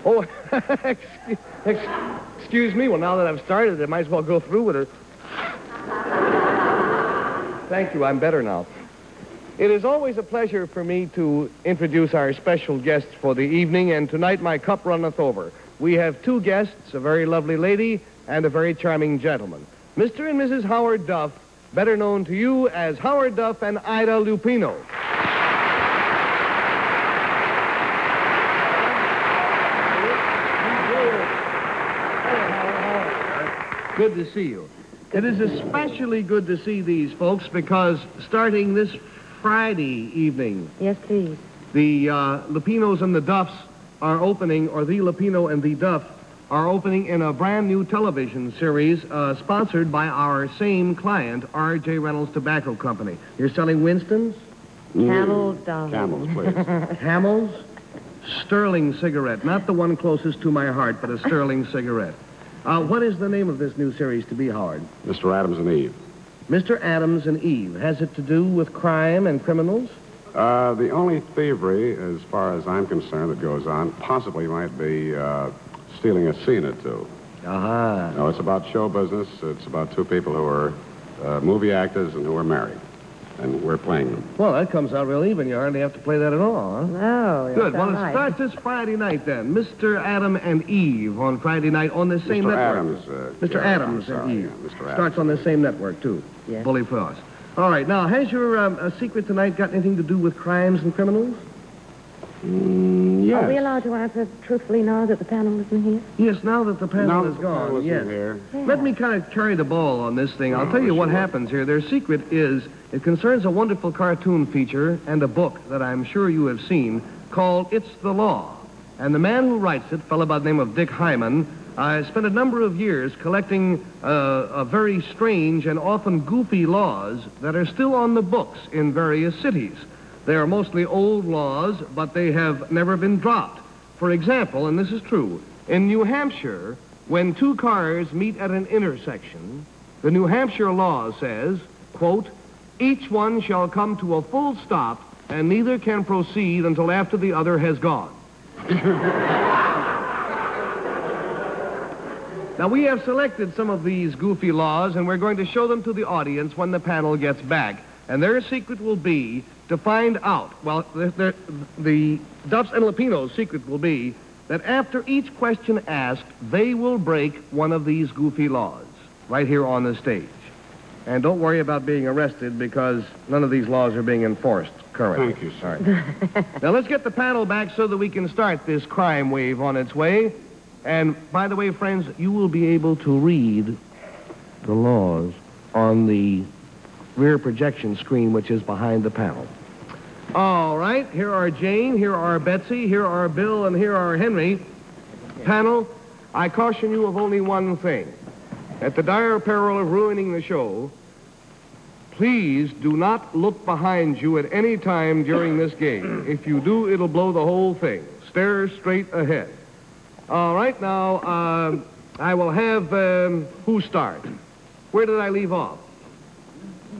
Oh, excuse me. Well, now that I've started, I might as well go through with it. Thank you. I'm better now. It is always a pleasure for me to introduce our special guests for the evening, and tonight my cup runneth over. We have two guests, a very lovely lady and a very charming gentleman. Mr. and Mrs. Howard Duff, better known to you as Howard Duff and Ida Lupino. Good to see you. It is especially good to see these folks because starting this Friday evening... Yes, please. The Lupinos and the Duffs are opening, or the Lupino and the Duff are opening in a brand new television series sponsored by our same client, R.J. Reynolds Tobacco Company. You're selling Winston's? Camels, darling. Camels, please. Camels? Sterling cigarette. Not the one closest to my heart, but a Sterling cigarette. What is the name of this new series to be, Howard? Mr. Adams and Eve. Mr. Adams and Eve. Has it to do with crime and criminals? The only thievery, as far as I'm concerned, that goes on possibly might be stealing a scene or two. Aha. No, it's about show business. It's about two people who are movie actors and who are married. And we're playing them. Well, that comes out real even. You hardly have to play that at all, huh? No, Good. that's Well, all it starts this Friday night, then. Mr. Adam and Eve on Friday night on the same network. Adams, Mr. yeah, Adams I'm and sorry, Eve. yeah, Mr. Adams. Starts on the same network, too. Yes. Bully for us. All right. Now, has your secret tonight got anything to do with crimes and criminals? Yes. Are we allowed to answer truthfully now that the panel isn't here? Yes, now that the panel is gone, yes. Here. Yeah. Let me kind of carry the ball on this thing. I'll tell you what happens here. Their secret is it concerns a wonderful cartoon feature and a book that I'm sure you have seen called It's the Law. And the man who writes it, a fellow by the name of Dick Hyman, spent a number of years collecting a very strange and often goofy laws that are still on the books in various cities. They are mostly old laws, but they have never been dropped. For example, and this is true, in New Hampshire, when two cars meet at an intersection, the New Hampshire law says, quote, each one shall come to a full stop and neither can proceed until after the other has gone. Now, we have selected some of these goofy laws, and we're going to show them to the audience when the panel gets back. And their secret will be to find out, well, the Duffs and Lupinos' secret will be that after each question asked, they will break one of these goofy laws right here on the stage. And don't worry about being arrested because none of these laws are being enforced currently. Thank you, sir. All right. Now, let's get the panel back so that we can start this crime wave on its way. And, by the way, friends, you will be able to read the laws on the rear projection screen, which is behind the panel. All right, here are Jane, here are Betsy, here are Bill, and here are Henry. Panel, I caution you of only one thing. At the dire peril of ruining the show, please do not look behind you at any time during this game. If you do, it'll blow the whole thing. Stare straight ahead. All right, now, I will have who start? Where did I leave off?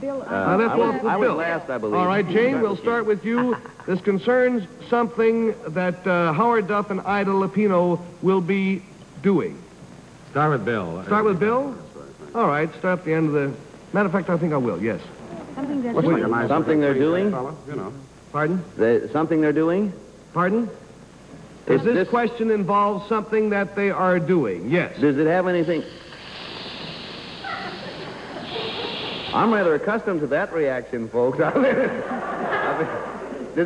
Bill, I left off with I Bill. was last, I believe. All right, Jane, we'll start with you. This concerns something that Howard Duff and Ida Lupino will be doing. Start with Bill. Start with Bill? All right, start at the end of the... Matter of fact, I think I will, yes. something that... Something they're doing? Fella, you know. Pardon? Something they're doing? Pardon? Does Is this this- question involve something that they are doing? Yes. Does it have anything... I'm rather accustomed to that reaction, folks. Does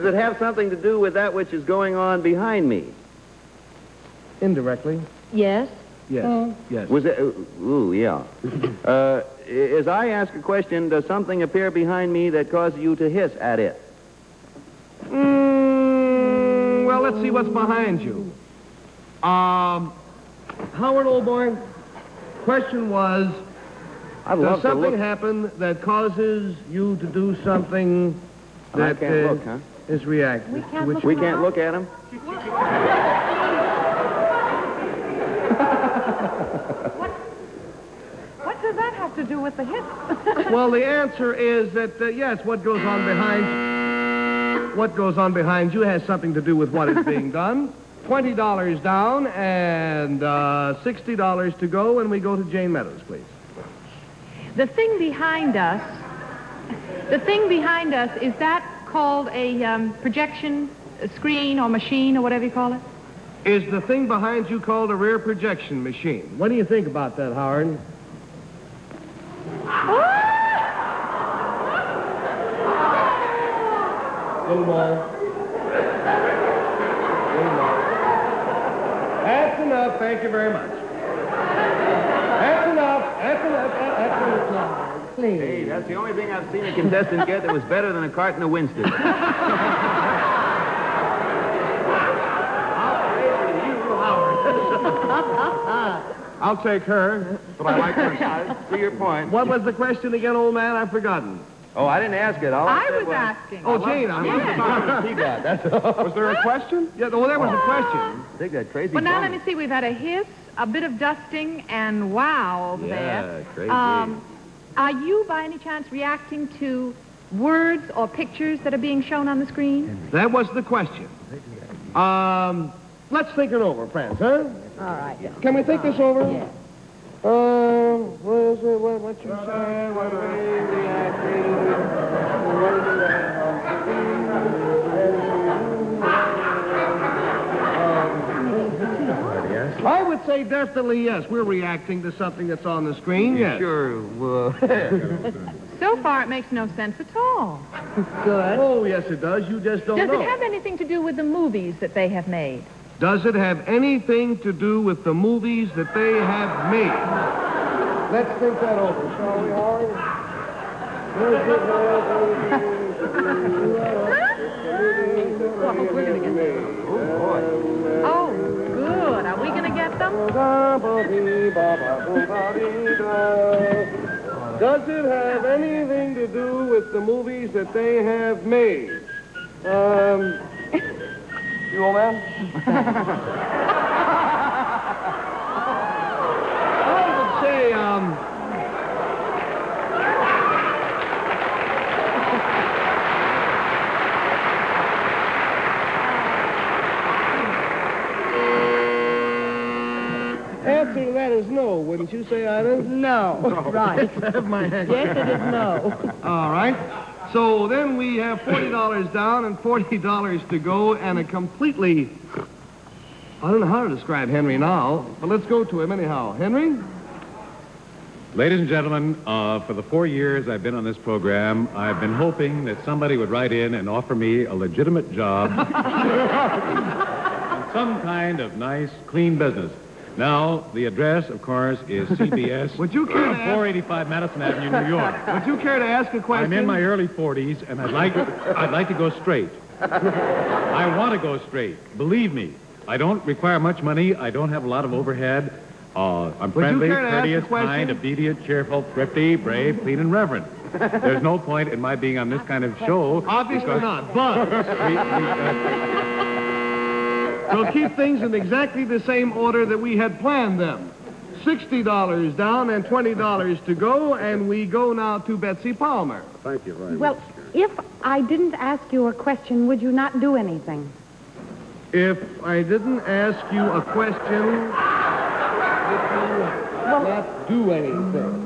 it have something to do with that which is going on behind me? Indirectly? Yes? Yes. Yes. Was it... ooh, yeah. As I ask a question, does something appear behind me that causes you to hiss at it? Well, let's see what's behind you. Howard, old boy, question was, I'd does love to something look... happen that causes you to do something I that can't look, huh? is reactive? We can't which- look We can't look at him? What does that have to do with the hit? Well, the answer is that, yes, what goes on behind you has something to do with what is being done. $20 down and $60 to go, and we go to Jane Meadows, please. The thing behind us, is that called a projection screen or machine or whatever you call it? Is the thing behind you called a rear projection machine? What do you think about that, Howard? Little more. That's enough. Thank you very much. That's enough. Please. Hey, that's the only thing I've seen a contestant get that was better than a carton of Winston. I'll take her, but I like her. See your point. What was the question again, old man? I've forgotten. Oh, I didn't ask it. All I said was asking. Oh, Jane, I He got. That's all. Was there a question? Yeah, well, there was a question. Take that crazy. Well, now bone. let me see. We've had a hiss, a bit of dusting, and wow over there. crazy. Are you, by any chance, reacting to words or pictures that are being shown on the screen? That was the question. Let's think it over, friends, huh? All right. Can we think this over? Yeah. What is it? What you say? What are we reacting? I would say definitely yes. We're reacting to something that's on the screen. Yes. Sure. So far, it makes no sense at all. Good. Oh, yes, it does. You just don't Does know. it have anything to do with the movies that they have made? Does it have anything to do with the movies that they have made? Let's think that over, shall we, Howard? Oh, good. Are we going to get them? Does it have anything to do with the movies that they have made? You old man? I would say, answer to that is no, wouldn't you say, Ida? No. Right. Have my hand. Yes, it is no. All right. So then we have $40 down and $40 to go, and a completely... I don't know how to describe Henry now, but let's go to him anyhow. Henry? Ladies and gentlemen, for the 4 years I've been on this program, I've been hoping that somebody would write in and offer me a legitimate job in some kind of nice, clean business. Now, the address, of course, is CBS, Would you care to ask, 485 Madison Avenue, New York. would you care to ask a question? I'm in my early 40s, and I'd like to go straight. I want to go straight. Believe me, I don't require much money. I don't have a lot of overhead. I'm friendly, care to ask courteous, a question? kind, obedient, cheerful, thrifty, brave, clean, and reverent. There's no point in my being on this kind of show. Obviously because not, but... We'll keep things in exactly the same order that we had planned them. $60 down and $20 to go, and we go now to Betsy Palmer. Thank you very much. Well, if I didn't ask you a question, would you not do anything? If I didn't ask you a question, would you not do anything?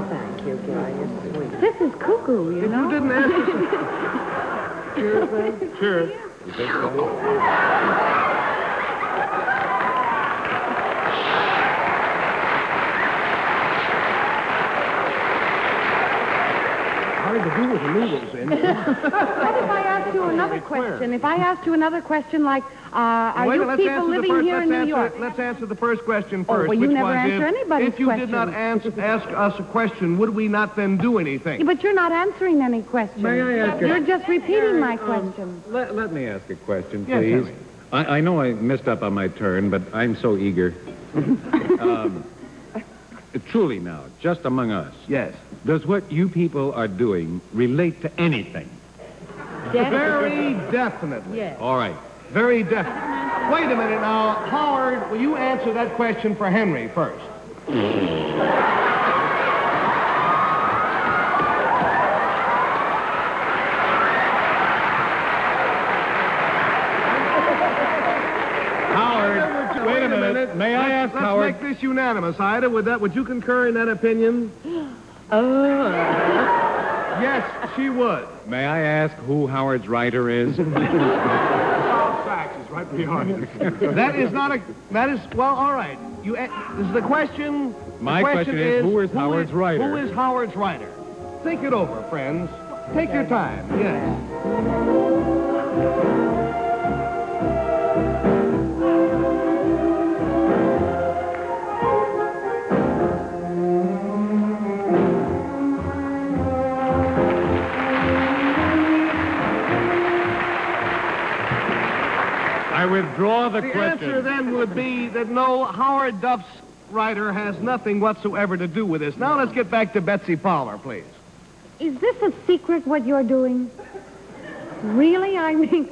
Thank you, Gary. You're sweet. This is cuckoo, you If know. you didn't ask us... Sure thing? Sure. You think so? Hard to do with the noodles in. What if I asked you another question? If I asked you another question like, are Wait, you let's people answer the living first, here in let's New answer- York? Let's answer the first question Oh, first. well, you which never was answer anybody's if you did not ask us a question, would we not then do anything? But you're not answering any questions. May I ask You're just repeating my question. Let me ask a question, Yes, please. Henry. I know I missed up on my turn, but I'm so eager. Truly now, just among us, Yes. does what you people are doing relate to anything? Very definitely. Yes. All right. Very definitely. Wait a minute now. Howard, will you answer that question for Henry first? ask, let's Howard? make this unanimous. Ida, would you concur in that opinion? Yes, she would. May I ask who Howard's writer is? Sachs is right behind you. That is, well, all right. This is the question. My question is, who is Howard's writer? Who is Howard's writer? Think it over, friends. Take your time, yes. I withdraw the The question. answer then would be that no, Howard Duff's writer has nothing whatsoever to do with this. Now let's get back to Betsy Palmer, please. Is this a secret, what you're doing? Really? I mean...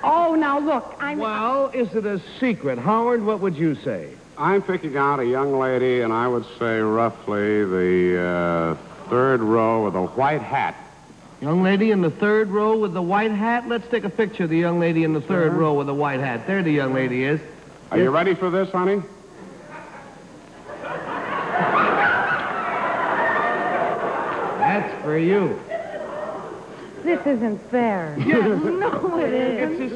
Oh, now look, Well, is it a secret? Howard, what would you say? I'm picking out a young lady, and I would say roughly the third row with a white hat. Young lady in the third row with the white hat? Let's take a picture of the young lady in the third row with the white hat. There the young lady is. Are you ready for this, honey? That's for you. This isn't fair. No, it isn't.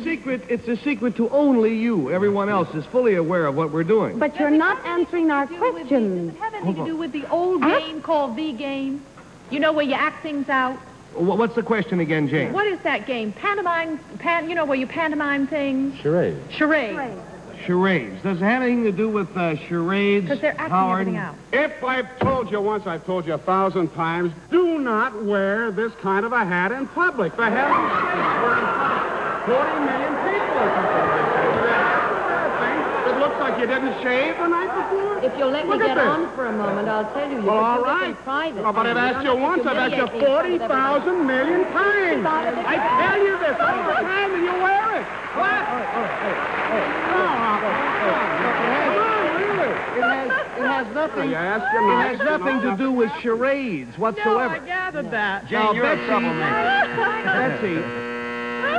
It's a secret to only you. Everyone else is fully aware of what we're doing. But you're not answering our questions. Does it have anything to do with the old game called the game? You know, where you act things out? What's the question again, Jane? What is that game? Pantomime, you know, where you pantomime things? Charade. Charade. Charades. Does it have anything to do with charades, Because they're acting Howard? everything out. If I've told you once, I've told you 1,000 times, do not wear this kind of a hat in public. For heaven's sake, we're in front of 40 million people or something. It looks like you didn't shave the night before. If you'll let me Look at get this. on for a moment, I'll tell you. Well, all You right. in private. Oh, but I've asked you once. I've asked you 40,000 million times. I tell you this all the time, and you wear it. What? It has nothing. You ask you It has nice, nothing to do with charades whatsoever. gathered that. Now, Betsy,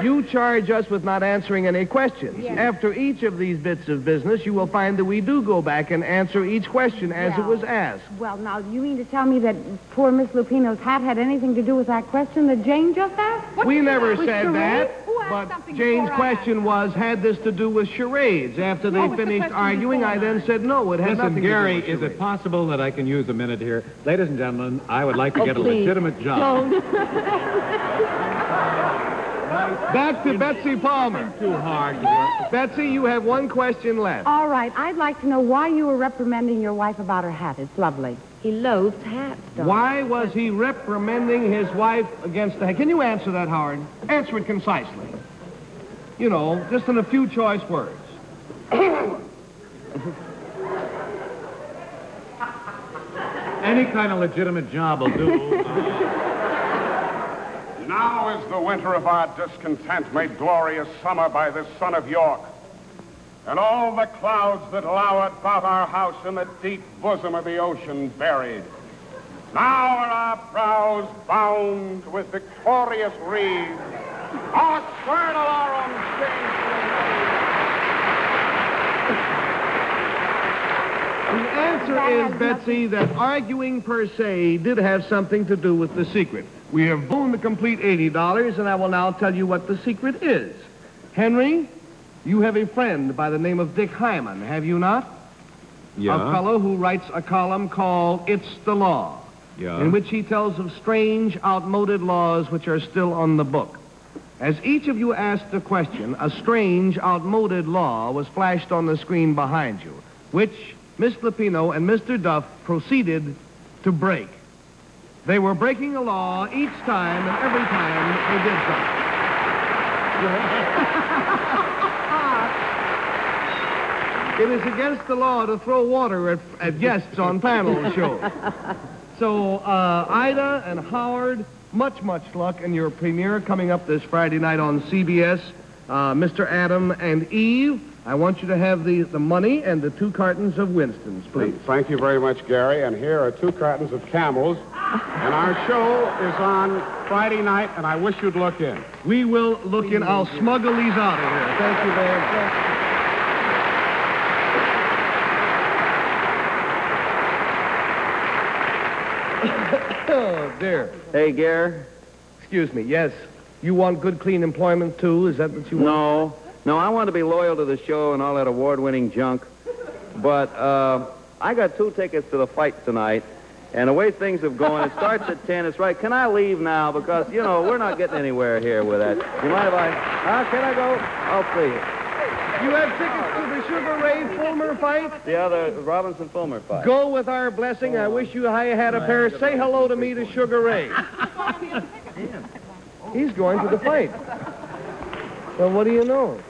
you charge us with not answering any questions. Yes. After each of these bits of business, you will find that we do go back and answer each question as it was asked. Well, now, you mean to tell me that poor Miss Lupino's hat had anything to do with that question that Jane just asked? We never With said charades? that, Who asked but something Jane's before I question was, had this to do with charades? After they What was the finished question arguing, before I then said, no, it had Listen, nothing Gary, to do with is it charades. possible that I can use a minute here? Ladies and gentlemen, I would like to get a please. legitimate job. Back to Betsy Palmer. Too hard to work. Betsy, you have one question left. All right, I'd like to know why you were reprimanding your wife about her hat. It's lovely. He loathes hats, Doc. Why was he reprimanding his wife against the... Can you answer that, Howard? Answer it concisely. You know, just in a few choice words. Any kind of legitimate job will do. Now is the winter of our discontent made glorious summer by this sun of York. And all the clouds that lowered about our house in the deep bosom of the ocean buried. Now are our brows bound with victorious wreaths. Our sword alarum sings. The answer is, Betsy, that arguing per se did have something to do with the secret. We have blown the complete $80, and I will now tell you what the secret is. Henry, you have a friend by the name of Dick Hyman, have you not? Yeah. A fellow who writes a column called It's the Law, Yeah. in which he tells of strange, outmoded laws which are still on the book. As each of you asked a question, a strange, outmoded law was flashed on the screen behind you, which Miss Lupino and Mr. Duff proceeded to break. They were breaking a law each time and every time they did so. It is against the law to throw water at guests on panel shows. So, Ida and Howard, much luck in your premiere coming up this Friday night on CBS. Mr. Adam and Eve, I want you to have the money and the 2 cartons of Winston's, please. Thank you very much, Gary. And here are 2 cartons of Camels. And our show is on Friday night, and I wish you'd look in. We will look in. I'll smuggle these out of here. Thank you very much. dear. Hey, Gare. Excuse me, yes. You want good, clean employment, too? Is that what you want? No, I want to be loyal to the show and all that award-winning junk. But I got 2 tickets to the fight tonight. And the way things have gone, it starts at 10. It's right. Can I leave now? Because, you know, we're not getting anywhere here with that. You mind if can I go? Oh, please. You have tickets to the Sugar Ray Fulmer fight? The other Robinson-Fulmer fight. Go with our blessing. I wish you had a pair. Say hello to me to Sugar Ray. He's going to the fight. Well, what do you know?